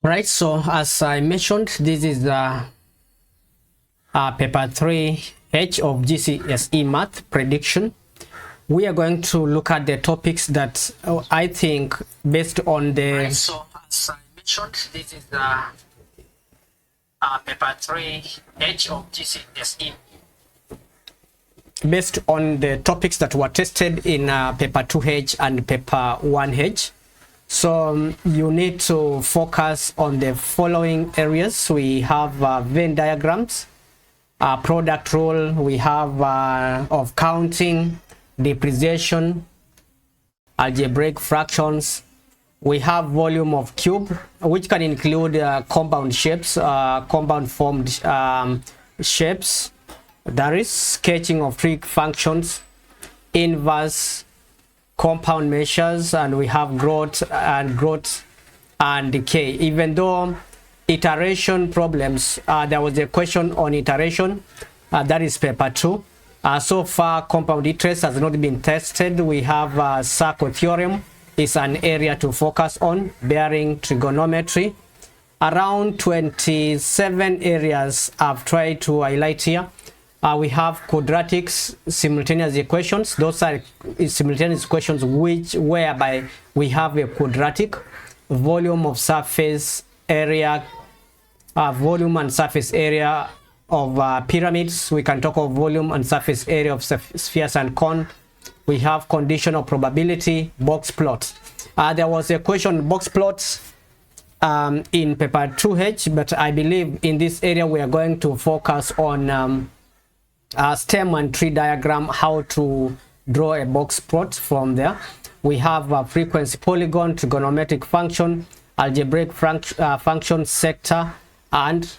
Right, so as I mentioned, this is the paper 3H of GCSE Math prediction. We are going to look at the topics that I think based on the... Right, so as I mentioned, this is the paper 3H of GCSE. Based on the topics that were tested in paper 2H and paper 1H. So you need to focus on the following areas. We have Venn diagrams, product rule, we have of counting, depreciation, algebraic fractions, we have volume of cube, which can include compound shapes, compound formed shapes, that is sketching of trig functions, inverse, compound measures, and we have growth and decay. Even though iteration problems, there was a question on iteration, that is paper 2. So far compound interest has not been tested. We have circle theorem is an area to focus on, bearing trigonometry. Around 27 areas I've tried to highlight here. We have quadratic simultaneous equations. Those are simultaneous equations whereby we have a quadratic, volume of surface area, volume and surface area of pyramids. We can talk of volume and surface area of spheres and cone. We have conditional probability, box plots. There was a question box plots in paper 2H, but I believe in this area we are going to focus on stem and tree diagram, how to draw a box plot from there. We have a frequency polygon, trigonometric function, algebraic function, sector, and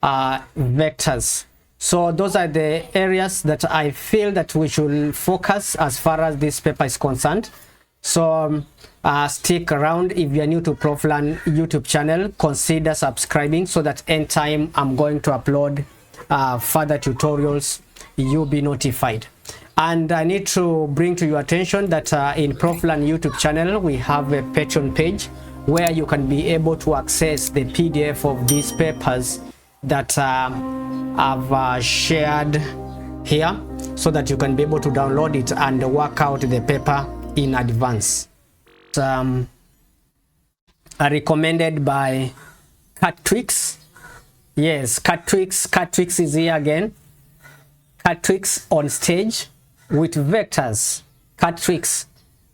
vectors. So those are the areas that I feel that we should focus as far as this paper is concerned. So stick around. If you are new to Proflan YouTube channel, consider subscribing so that anytime I'm going to upload further tutorials, you'll be notified. And I need to bring to your attention that in Proflan YouTube channel we have a Patreon page where you can be able to access the PDF of these papers that I've shared here, so that you can be able to download it and work out the paper in advance. Recommended by Quadratic. Yes, Quadratic is here again. Quadratic on stage with vectors. Quadratic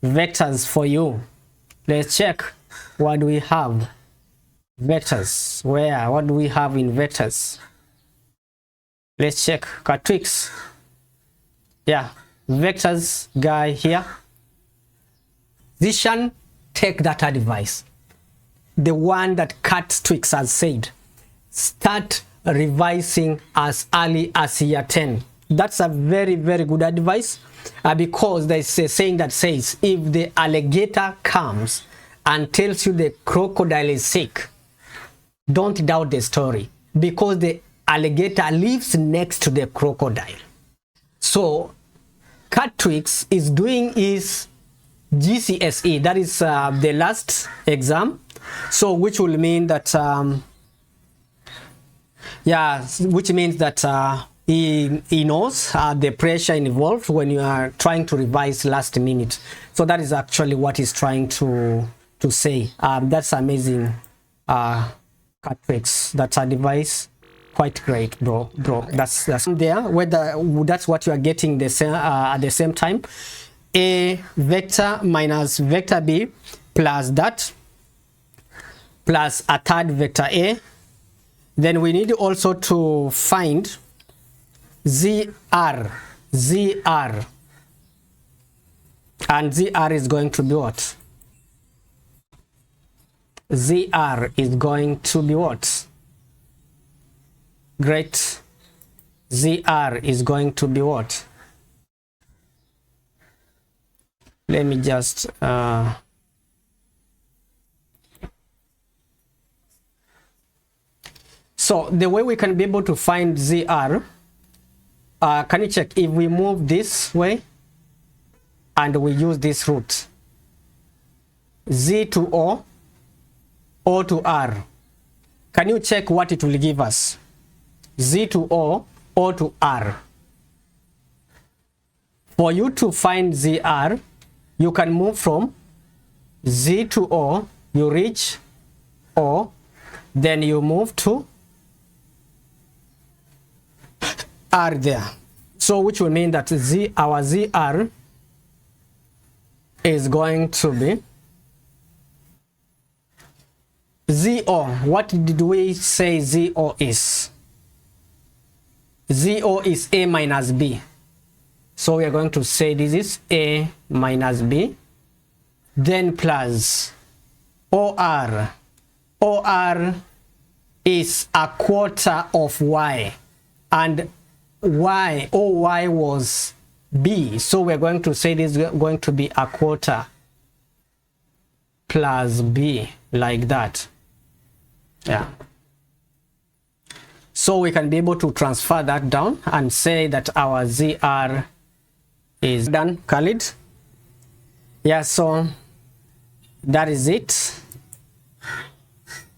vectors for you. Let's check. What do we have? Vectors. Where? What do we have in vectors? Let's check. Quadratic. Yeah, vectors guy here. Zishan, take that advice. The one that Quadratic has said. Start revising as early as year 10. That's a very, very good advice, because there's a saying that says, if the alligator comes and tells you the crocodile is sick, don't doubt the story, because the alligator lives next to the crocodile. So Quadratic is doing his GCSE, that is the last exam, so which will mean that which means that he knows the pressure involved when you are trying to revise last minute. So that is actually what he's trying to say. That's amazing. Quadratic, that's a device, quite great, bro. That's there. Whether that's what you are getting the same at the same time. A vector minus vector B plus that plus a third vector A. Then we need also to find ZR, and ZR is going to be what? ZR is going to be what? Great. ZR is going to be what? Let me just so the way we can be able to find ZR, can you check if we move this way and we use this route, Z to O O to R. Can you check what it will give us? Z to O, O to R. For you to find ZR, you can move from Z to O, you reach O, then you move to R there. So which will mean that our ZR is going to be ZO. What did we say ZO is? ZO is A minus B. So we are going to say this is A minus B, then plus OR. OR is a quarter of Y, and OY was B. So we're going to say this is going to be a quarter plus B, like that. Yeah. So we can be able to transfer that down and say that our ZR is done. Khalid? Yeah, so that is it.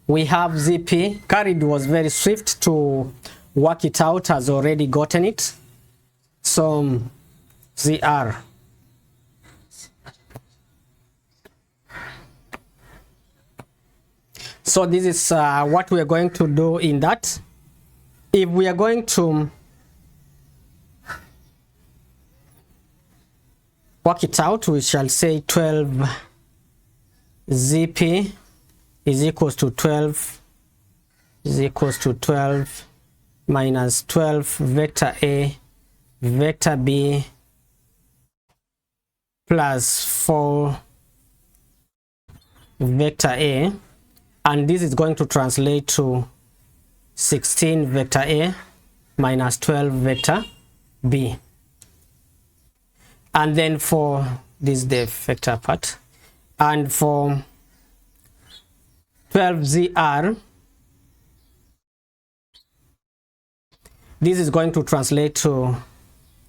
We have ZP. Khalid was very swift to work it out, has already gotten it. So ZR. So this is what we are going to do in that. If we are going to work it out, we shall say 12 ZP is equals to 12 minus 12 vector A vector B plus 4 vector A, and this is going to translate to 16 vector A minus 12 vector B. And then for this, the vector part, and for 12ZR, this is going to translate to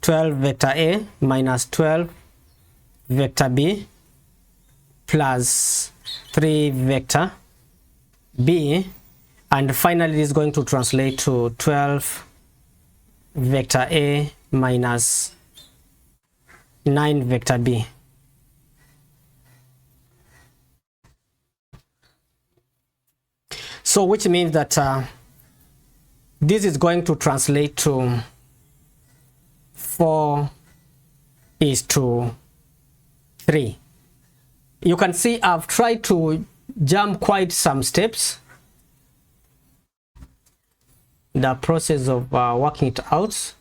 12 vector A minus 12 vector B plus 3 vector B, and finally this is going to translate to 12 vector A minus 9 vector B. So which means that this is going to translate to 4:3. You can see I've tried to jump quite some steps. The process of working it out,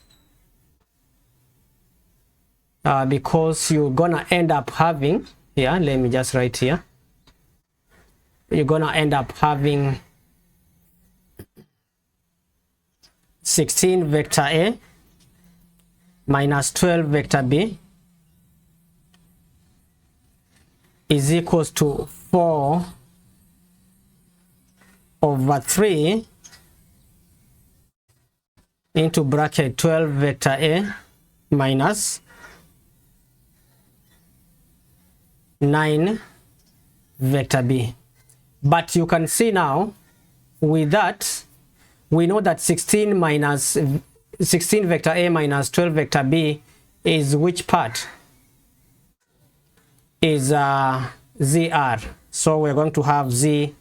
because you're gonna end up having, yeah, let me just write here, you're gonna end up having 16 vector A minus 12 vector B is equals to 4/3 into bracket 12 vector A minus 9 vector B. But you can see now with that, we know that 16 vector A minus 12 vector B is which part? Is ZR. So we're going to have ZP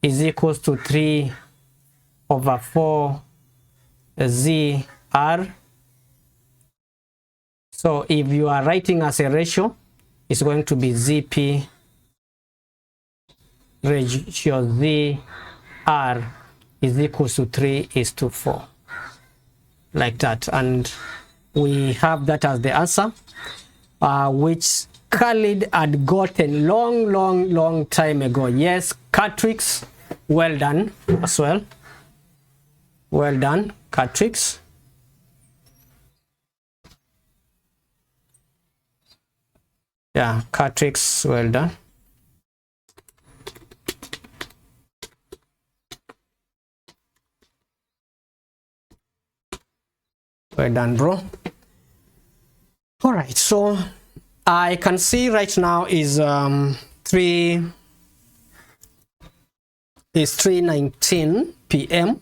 is equals to 3/4 ZR. So if you are writing as a ratio, it's going to be ZP ratio ZR is equals to 3:4, like that. And we have that as the answer, which Khalid had gotten long time ago. Yes, Quadratic, well done as well. Well done, Quadratic. Yeah, Quadratic, well done. Well done, bro. All right, so I can see right now is 3:19 p.m.